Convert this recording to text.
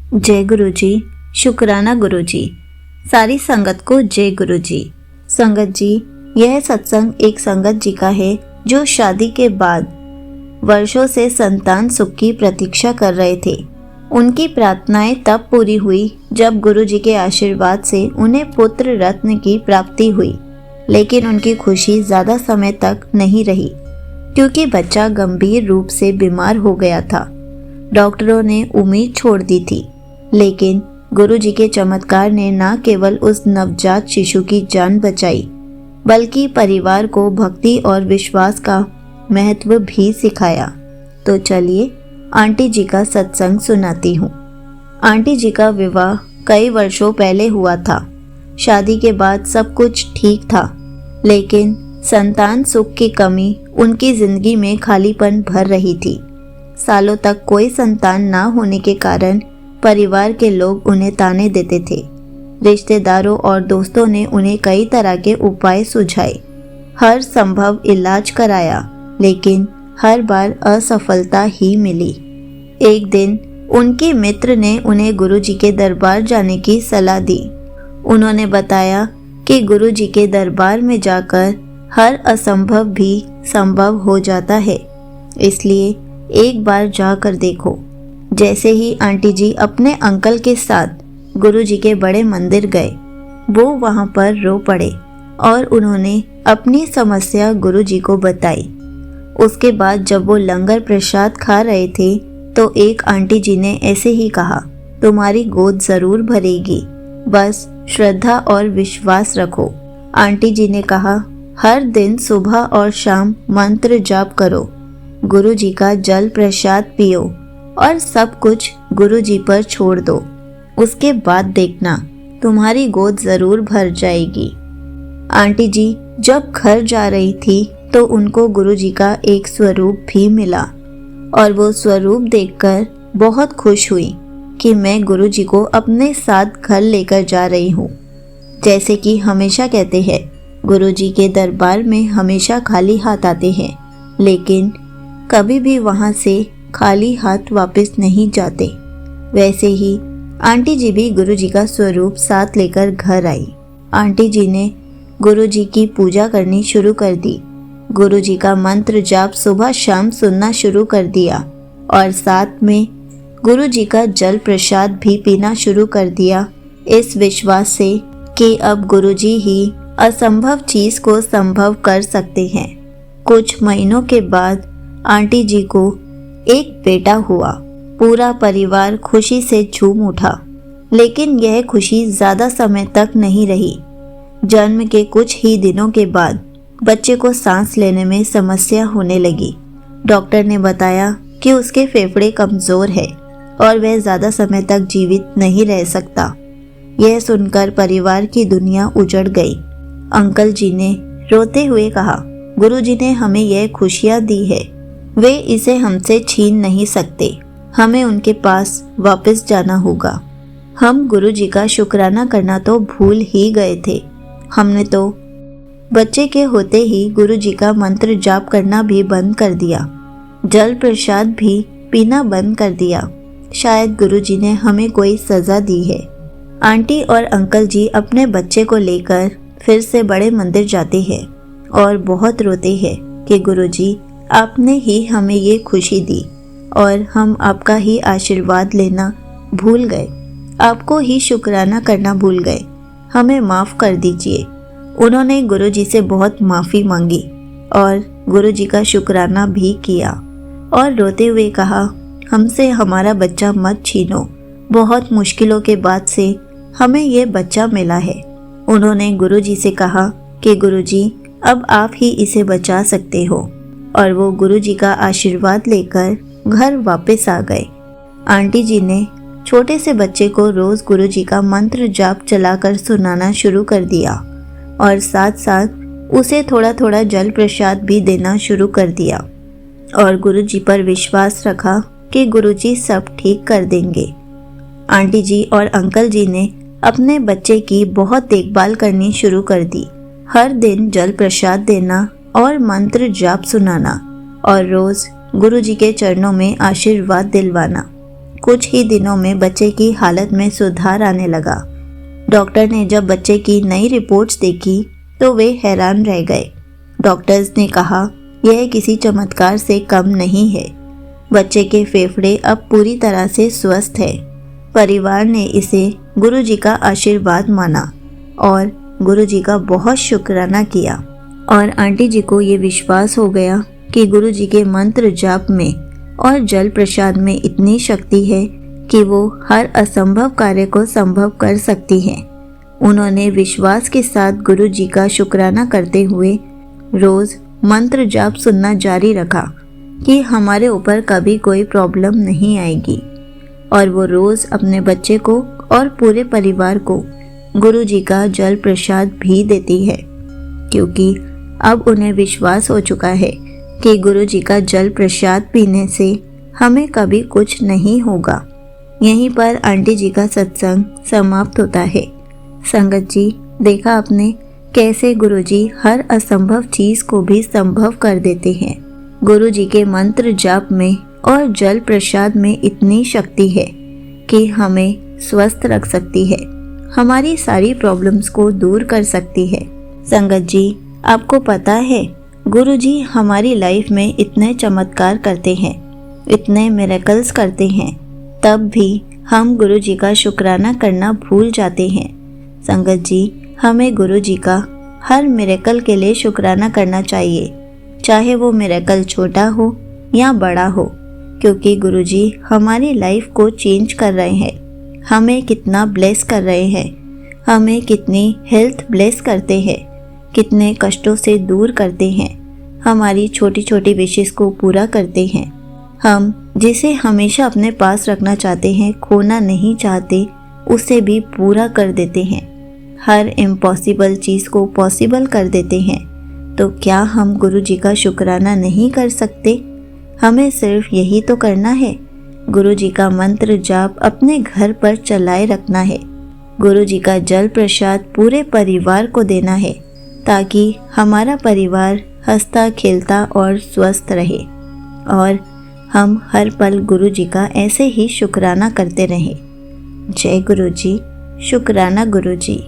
जय गुरु जी। शुक्राना गुरु जी। सारी संगत को जय गुरु जी। संगत जी, यह सत्संग एक संगत जी का है जो शादी के बाद वर्षों से संतान सुख की प्रतीक्षा कर रहे थे। उनकी प्रार्थनाएं तब पूरी हुई जब गुरु जी के आशीर्वाद से उन्हें पुत्र रत्न की प्राप्ति हुई, लेकिन उनकी खुशी ज्यादा समय तक नहीं रही क्योंकि बच्चा गंभीर रूप से बीमार हो गया था। डॉक्टरों ने उम्मीद छोड़ दी थी, लेकिन गुरु जी के चमत्कार ने न केवल उस नवजात शिशु की जान बचाई, बल्कि परिवार को भक्ति और विश्वास का महत्व भी सिखाया। तो चलिए आंटी जी का सत्संग सुनाती हूँ। आंटी जी का विवाह कई वर्षों पहले हुआ था। शादी के बाद सब कुछ ठीक था, लेकिन संतान सुख की कमी उनकी जिंदगी में खालीपन भर रही थी। सालों तक कोई संतान ना होने के कारण परिवार के लोग उन्हें ताने देते थे। रिश्तेदारों और दोस्तों ने उन्हें कई तरह के उपाय सुझाए, हर संभव इलाज कराया, लेकिन हर बार असफलता ही मिली। एक दिन उनके मित्र ने उन्हें गुरु जी के दरबार जाने की सलाह दी। उन्होंने बताया कि गुरु जी के दरबार में जाकर हर असंभव भी संभव हो जाता है, इसलिए एक बार जाकर देखो। जैसे ही आंटी जी अपने अंकल के साथ गुरु जी के बड़े मंदिर गए, वो वहां पर रो पड़े और उन्होंने अपनी समस्या गुरु जी को बताई। उसके बाद जब वो लंगर प्रसाद खा रहे थे तो एक आंटी जी ने ऐसे ही कहा, तुम्हारी गोद जरूर भरेगी, बस श्रद्धा और विश्वास रखो। आंटी जी ने कहा, हर दिन सुबह और शाम मंत्र जाप करो, गुरु जी का जल प्रसाद पियो और सब कुछ गुरु जी पर छोड़ दो। उसके बाद देखना तुम्हारी गोद जरूर भर जाएगी। आंटी जी जब घर जा रही थी तो उनको गुरु जी का एक स्वरूप भी मिला और वो स्वरूप देखकर बहुत खुश हुई कि मैं गुरु जी को अपने साथ घर लेकर जा रही हूँ। जैसे कि हमेशा कहते हैं, गुरु जी के दरबार में हमेशा खाली हाथ आते हैं, लेकिन कभी भी वहाँ से खाली हाथ वापस नहीं जाते। वैसे ही आंटी जी भी गुरु जी का स्वरूप साथ लेकर घर आई। आंटी जी ने गुरु जी की पूजा करनी शुरू कर दी। गुरु जी का मंत्र जाप सुबह शाम सुनना शुरू कर दिया और साथ में गुरु जी का जल प्रसाद भी पीना शुरू कर दिया, इस विश्वास से कि अब गुरु जी ही असंभव चीज को संभव कर सकते हैं। कुछ महीनों के बाद आंटी जी को एक बेटा हुआ। पूरा परिवार खुशी से झूम उठा, लेकिन यह खुशी ज्यादा समय तक नहीं रही। जन्म के कुछ ही दिनों के बाद बच्चे को सांस लेने में समस्या होने लगी। डॉक्टर ने बताया कि उसके फेफड़े कमजोर है और वह ज्यादा समय तक जीवित नहीं रह सकता। यह सुनकर परिवार की दुनिया उजड़ गई। अंकल जी ने रोते हुए कहा, गुरु जी ने हमें यह खुशियां दी है, वे इसे हमसे छीन नहीं सकते। हमें उनके पास वापस जाना होगा। हम गुरु जी का शुक्राना करना तो भूल ही गए थे। हमने तो बच्चे के होते ही गुरु जी का मंत्र जाप करना भी बंद कर दिया, जल प्रसाद भी पीना बंद कर दिया। शायद गुरु जी ने हमें कोई सजा दी है। आंटी और अंकल जी अपने बच्चे को लेकर फिर से बड़े मंदिर जाते हैं और बहुत रोते हैं कि गुरु जी आपने ही हमें ये खुशी दी और हम आपका ही आशीर्वाद लेना भूल गए, आपको ही शुक्राना करना भूल गए, हमें माफ़ कर दीजिए। उन्होंने गुरु जी से बहुत माफ़ी मांगी और गुरु जी का शुक्राना भी किया और रोते हुए कहा, हमसे हमारा बच्चा मत छीनो, बहुत मुश्किलों के बाद से हमें ये बच्चा मिला है। उन्होंने गुरु जी से कहा कि गुरु जी अब आप ही इसे बचा सकते हो और वो गुरु जी का आशीर्वाद लेकर घर वापस आ गए। आंटी जी ने छोटे से बच्चे को रोज गुरु जी का मंत्र जाप चलाकर सुनाना शुरू कर दिया और साथ साथ उसे थोड़ा थोड़ा जल प्रसाद भी देना शुरू कर दिया और गुरु जी पर विश्वास रखा कि गुरु जी सब ठीक कर देंगे। आंटी जी और अंकल जी ने अपने बच्चे की बहुत देखभाल करनी शुरू कर दी। हर दिन जल प्रसाद देना और मंत्र जाप सुनाना और रोज गुरु जी के चरणों में आशीर्वाद दिलवाना। कुछ ही दिनों में बच्चे की हालत में सुधार आने लगा। डॉक्टर ने जब बच्चे की नई रिपोर्ट्स देखी तो वे हैरान रह गए। डॉक्टर्स ने कहा, यह किसी चमत्कार से कम नहीं है। बच्चे के फेफड़े अब पूरी तरह से स्वस्थ है। परिवार ने इसे गुरुजी का आशीर्वाद माना और गुरुजी का बहुत शुक्राना किया। और आंटी जी को ये विश्वास हो गया कि गुरुजी के मंत्र जाप में और जल प्रसाद में इतनी शक्ति है कि वो हर असंभव कार्य को संभव कर सकती हैं। उन्होंने विश्वास के साथ गुरुजी का शुक्राना करते हुए रोज मंत्र जाप सुनना जारी रखा कि हमारे ऊपर कभी कोई प्रॉब्लम नहीं आएगी। और वो रोज अपने बच्चे को और पूरे परिवार को गुरुजी का जल प्रसाद भी देती है, क्योंकि अब उन्हें विश्वास हो चुका है कि गुरुजी का जल प्रसाद पीने से हमें कभी कुछ नहीं होगा। यहीं पर आंटी जी का सत्संग समाप्त होता है। संगत जी, देखा आपने कैसे गुरुजी हर असंभव चीज को भी संभव कर देते हैं। गुरुजी के मंत्र जाप में और जल प्रसाद में इतनी शक्ति है कि हमें स्वस्थ रख सकती है, हमारी सारी प्रॉब्लम्स को दूर कर सकती है। संगत जी, आपको पता है गुरुजी हमारी लाइफ में इतने चमत्कार करते हैं, इतने मिरेकल्स करते हैं, तब भी हम गुरुजी का शुक्राना करना भूल जाते हैं। संगत जी, हमें गुरुजी का हर मिरेकल के लिए शुक्राना करना चाहिए, चाहे वो मिरेकल छोटा हो या बड़ा हो, क्योंकि गुरुजी हमारी लाइफ को चेंज कर रहे हैं, हमें कितना ब्लेस कर रहे हैं, हमें कितनी हेल्थ ब्लेस करते हैं, कितने कष्टों से दूर करते हैं, हमारी छोटी छोटी विशेष को पूरा करते हैं। हम जिसे हमेशा अपने पास रखना चाहते हैं, खोना नहीं चाहते, उसे भी पूरा कर देते हैं, हर इम्पॉसिबल चीज़ को पॉसिबल कर देते हैं। तो क्या हम गुरुजी का शुक्राना नहीं कर सकते? हमें सिर्फ यही तो करना है, गुरुजी का मंत्र जाप अपने घर पर चलाए रखना है, गुरुजी का जल प्रसाद पूरे परिवार को देना है, ताकि हमारा परिवार हंसता खेलता और स्वस्थ रहे और हम हर पल गुरुजी का ऐसे ही शुक्राना करते रहें। जय गुरुजी, शुक्राना गुरुजी।